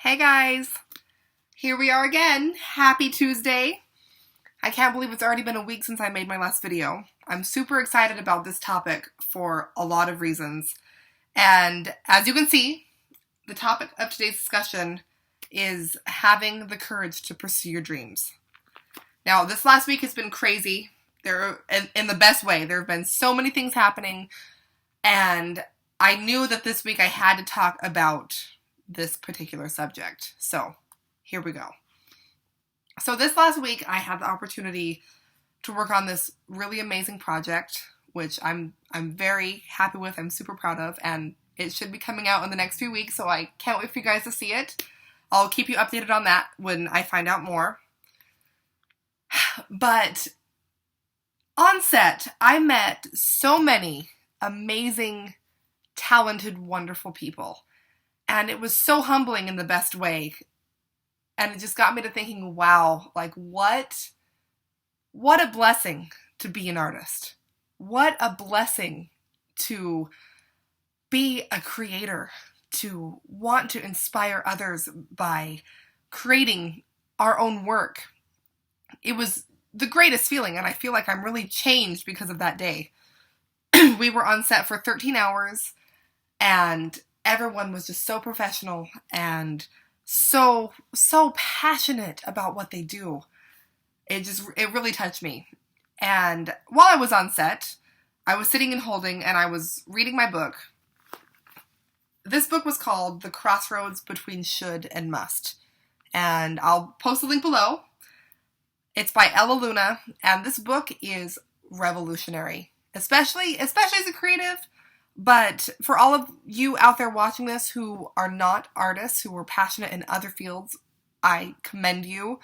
Hey guys, here we are again. Happy Tuesday. I can't believe it's already been a week since I made my last video. I'm super excited about this topic for a lot of reasons. And as you can see, the topic of today's discussion is having the courage to pursue your dreams. Now, this last week has been crazy. In the best way. There have been so many things happening, and I knew that this week I had to talk about this particular subject. So here we go. So this last week I had the opportunity to work on this really amazing project, which I'm very happy with. I'm super proud of, and it should be coming out in the next few weeks, so I can't wait for you guys to see it. I'll keep you updated on that when I find out more. But on set, I met so many amazing, talented, wonderful people. And it was so humbling in the best way. And it just got me to thinking, wow, like what a blessing to be an artist. What a blessing to be a creator, to want to inspire others by creating our own work. It was the greatest feeling, and I feel like I'm really changed because of that day. We were on set for 13 hours, and everyone was just so professional and so passionate about what they do. It really touched me. And while I was on set, I was sitting and holding, and I was reading my book. This book was called The Crossroads Between Should and Must. And I'll post the link below. It's by Ella Luna, and this book is revolutionary, especially as a creative. But for all of you out there watching this who are not artists, who are passionate in other fields, I commend you.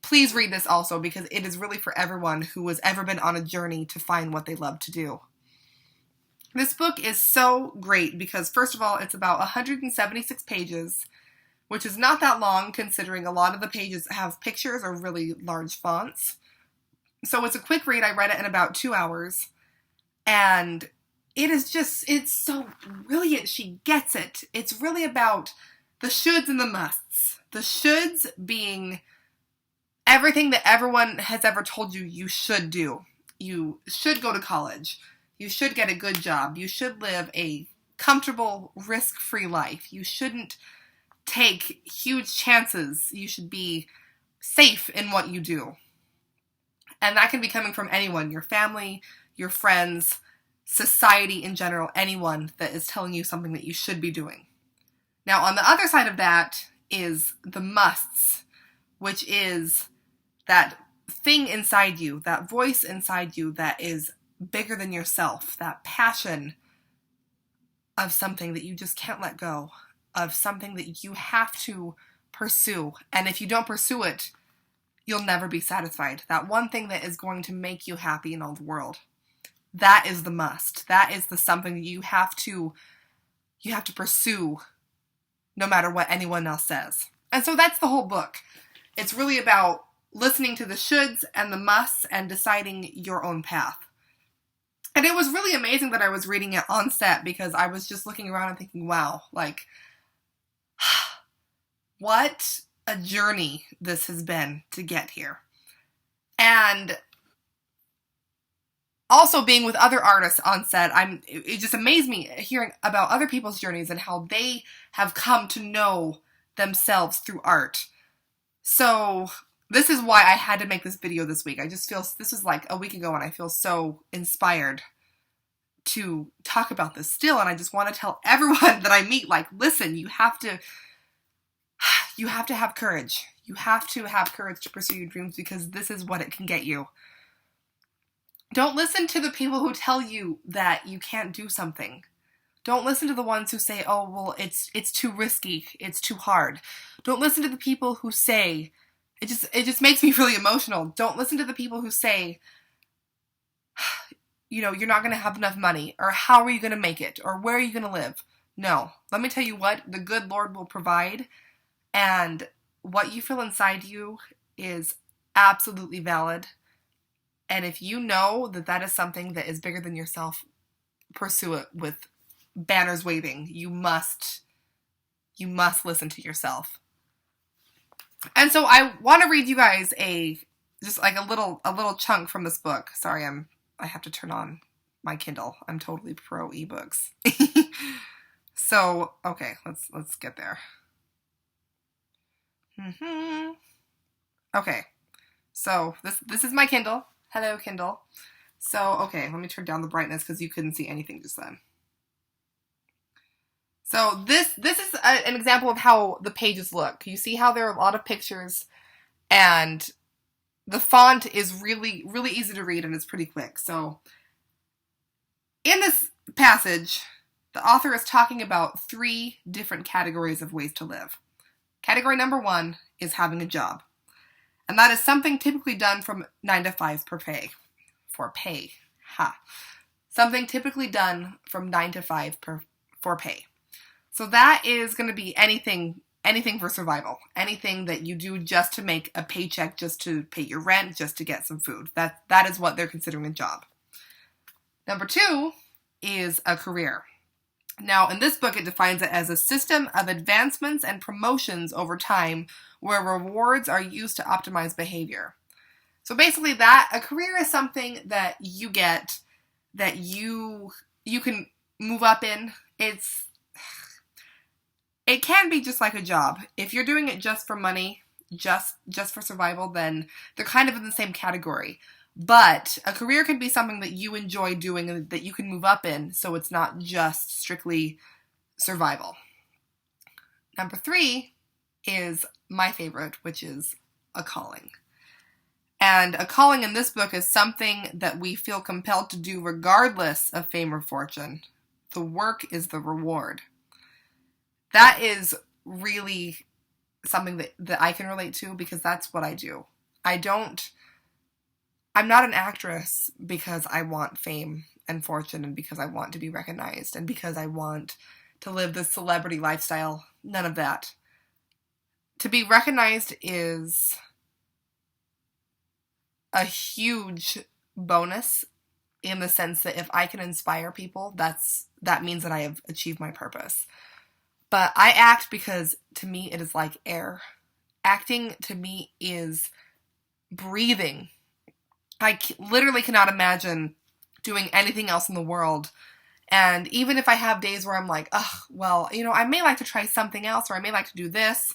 Please read this also, because it is really for everyone who has ever been on a journey to find what they love to do. This book is so great because, first of all, it's about 176 pages, which is not that long considering a lot of the pages have pictures or really large fonts. So it's a quick read. I read it in about 2 hours. And it's so brilliant. She gets it. It's really about the shoulds and the musts. The shoulds being everything that everyone has ever told you should do. You should go to college. You should get a good job. You should live a comfortable, risk-free life. You shouldn't take huge chances. You should be safe in what you do. And that can be coming from anyone, your family, your friends, society in general, anyone that is telling you something that you should be doing. Now, on the other side of that is the musts, which is that thing inside you, that voice inside you that is bigger than yourself, that passion of something that you just can't let go, of something that you have to pursue. And if you don't pursue it, you'll never be satisfied. That one thing that is going to make you happy in all the world. That is the must. That is the something that you have to pursue no matter what anyone else says. And so that's the whole book. It's really about listening to the shoulds and the musts and deciding your own path. And it was really amazing that I was reading it on set because I was just looking around and thinking, wow, like, what a journey this has been to get here. And also being with other artists on set, it just amazed me hearing about other people's journeys and how they have come to know themselves through art. So this is why I had to make this video this week. I just feel, this was like a week ago and I feel so inspired to talk about this still. And I just want to tell everyone that I meet, like, listen, you have to have courage. You have to have courage to pursue your dreams because this is what it can get you. Don't listen to the people who tell you that you can't do something. Don't listen to the ones who say, oh, well, it's too risky. It's too hard. Don't listen to the people who say, it just makes me really emotional. Don't listen to the people who say, you know, you're not going to have enough money, or how are you going to make it, or where are you going to live? No. Let me tell you what, the good Lord will provide, and what you feel inside you is absolutely valid. And if you know that that is something that is bigger than yourself, pursue it with banners waving. You must You must listen to yourself. And so I want to read you guys just like a little chunk from this book. Sorry, I have to turn on my Kindle. I'm totally pro ebooks. So, okay, let's get there. Okay. So, this is my Kindle. Hello, Kindle. So, okay, let me turn down the brightness because you couldn't see anything just then. So this is an example of how the pages look. You see how there are a lot of pictures, and the font is really, really easy to read, and it's pretty quick. So in this passage, the author is talking about 3 different categories of ways to live. Category number 1 is having a job. And that is something typically done from 9 to 5 for pay. Something typically done from 9 to 5 for pay. So that is going to be anything for survival. Anything that you do just to make a paycheck, just to pay your rent, just to get some food. That is what they're considering a job. Number 2 is a career. Now, in this book, it defines it as a system of advancements and promotions over time where rewards are used to optimize behavior. So basically a career is something that you get, that you can move up in. It can be just like a job. If you're doing it just for money, just for survival, then they're kind of in the same category. But a career can be something that you enjoy doing and that you can move up in, so it's not just strictly survival. Number 3 is my favorite, which is a calling. And a calling in this book is something that we feel compelled to do regardless of fame or fortune. The work is the reward. That is really something that I can relate to because that's what I do. I'm not an actress because I want fame and fortune and because I want to be recognized and because I want to live this celebrity lifestyle. None of that. To be recognized is a huge bonus in the sense that if I can inspire people, that means that I have achieved my purpose. But I act because, to me, it is like air. Acting, to me, is breathing. I literally cannot imagine doing anything else in the world. And even if I have days where I'm like, I may like to try something else, or I may like to do this,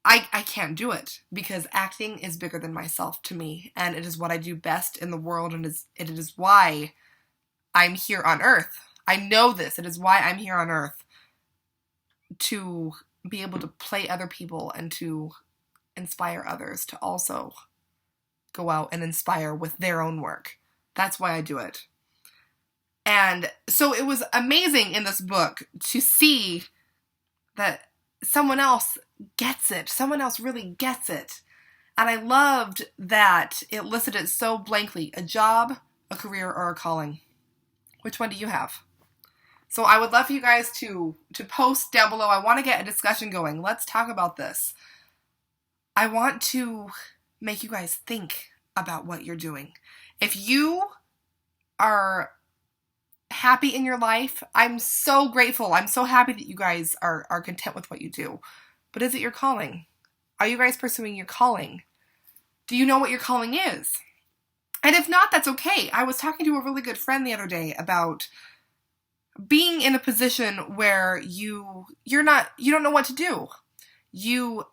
I can't do it. Because acting is bigger than myself to me. And it is what I do best in the world, and it is why I'm here on Earth. I know this. It is why I'm here on Earth. To be able to play other people and to inspire others to also go out and inspire with their own work. That's why I do it. And so it was amazing in this book to see that someone else gets it. Someone else really gets it. And I loved that it listed it so blankly. A job, a career, or a calling. Which one do you have? So I would love for you guys to post down below. I want to get a discussion going. Let's talk about this. I want to make you guys think about what you're doing. If you are happy in your life, I'm so grateful. I'm so happy that you guys are content with what you do. But is it your calling? Are you guys pursuing your calling? Do you know what your calling is? And if not, that's okay. I was talking to a really good friend the other day about being in a position where you don't know what to do. You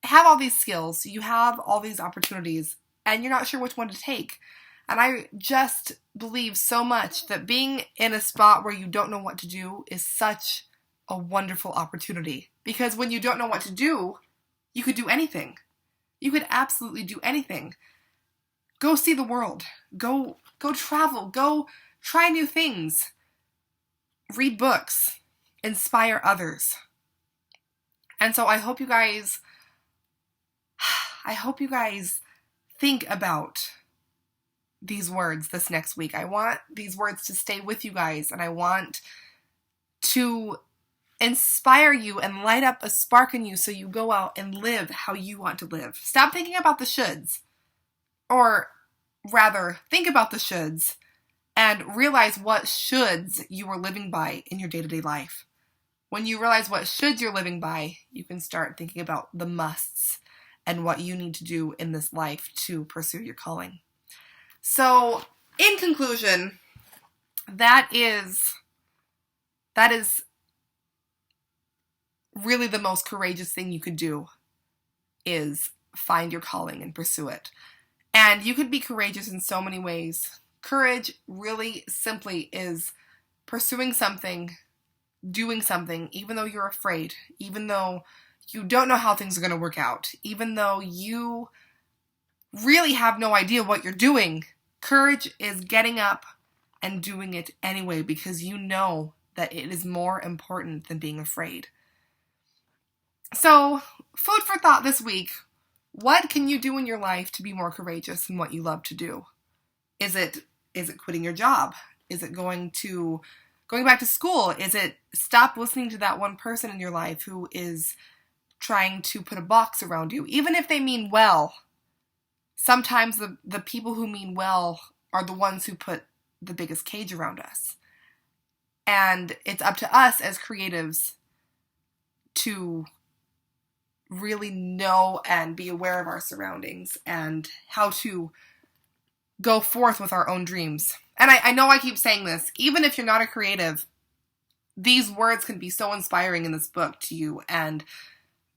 have all these skills, you have all these opportunities, and you're not sure which one to take. And I just believe so much that being in a spot where you don't know what to do is such a wonderful opportunity. Because when you don't know what to do, you could do anything. You could absolutely do anything. Go see the world. Go travel. Go try new things. Read books, inspire others. And so I hope you guys think about these words this next week. I want these words to stay with you guys, and I want to inspire you and light up a spark in you so you go out and live how you want to live. Stop thinking about the shoulds, or rather, think about the shoulds and realize what shoulds you are living by in your day-to-day life. when you realize what shoulds you're living by, you can start thinking about the musts and what you need to do in this life to pursue your calling. So, in conclusion, that is really the most courageous thing you could do, is find your calling and pursue it. And you could be courageous in so many ways. Courage really simply is pursuing something, doing something, even though you're afraid, even though you don't know how things are going to work out, even though you really have no idea what you're doing. Courage is getting up and doing it anyway, because you know that it is more important than being afraid. So, food for thought this week. What can you do in your life to be more courageous in what you love to do? Is it quitting your job? Is it going back to school? Is it stop listening to that one person in your life who is trying to put a box around you? Even if they mean well, sometimes the people who mean well are the ones who put the biggest cage around us. And it's up to us as creatives to really know and be aware of our surroundings and how to go forth with our own dreams. And I know I keep saying this, even if you're not a creative, these words can be so inspiring in this book to you. And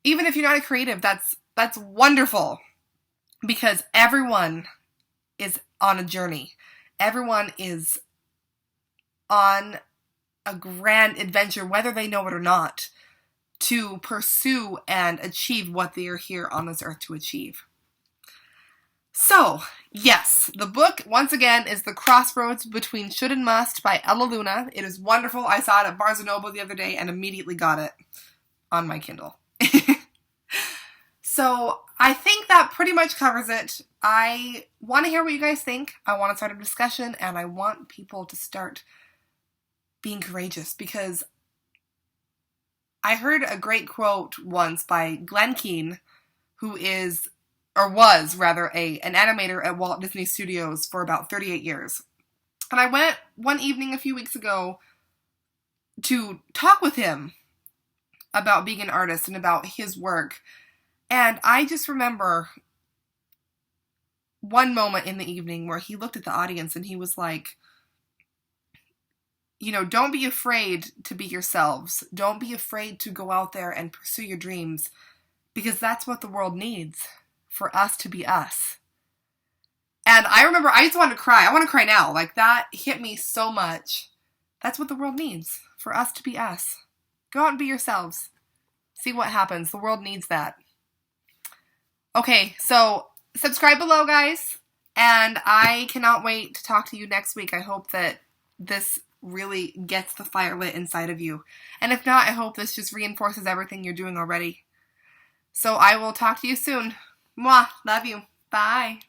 even if you're not a creative, that's wonderful, because everyone is on a journey. Everyone is on a grand adventure, whether they know it or not, to pursue and achieve what they are here on this earth to achieve. So, yes, the book, once again, is The Crossroads Between Should and Must by Ella Luna. It is wonderful. I saw it at Barnes & Noble the other day and immediately got it on my Kindle. So, I think that pretty much covers it. I want to hear what you guys think. I want to start a discussion, and I want people to start being courageous, because I heard a great quote once by Glenn Keane, who was an animator at Walt Disney Studios for about 38 years. And I went one evening a few weeks ago to talk with him about being an artist and about his work. And I just remember one moment in the evening where he looked at the audience and he was like, don't be afraid to be yourselves. Don't be afraid to go out there and pursue your dreams, because that's what the world needs, for us to be us. And I remember I just wanted to cry. I want to cry now. Like, that hit me so much. That's what the world needs, for us to be us. Go out and be yourselves. See what happens. The world needs that. Okay, so subscribe below, guys. And I cannot wait to talk to you next week. I hope that this really gets the fire lit inside of you. And if not, I hope this just reinforces everything you're doing already. So I will talk to you soon. Mwah. Love you. Bye.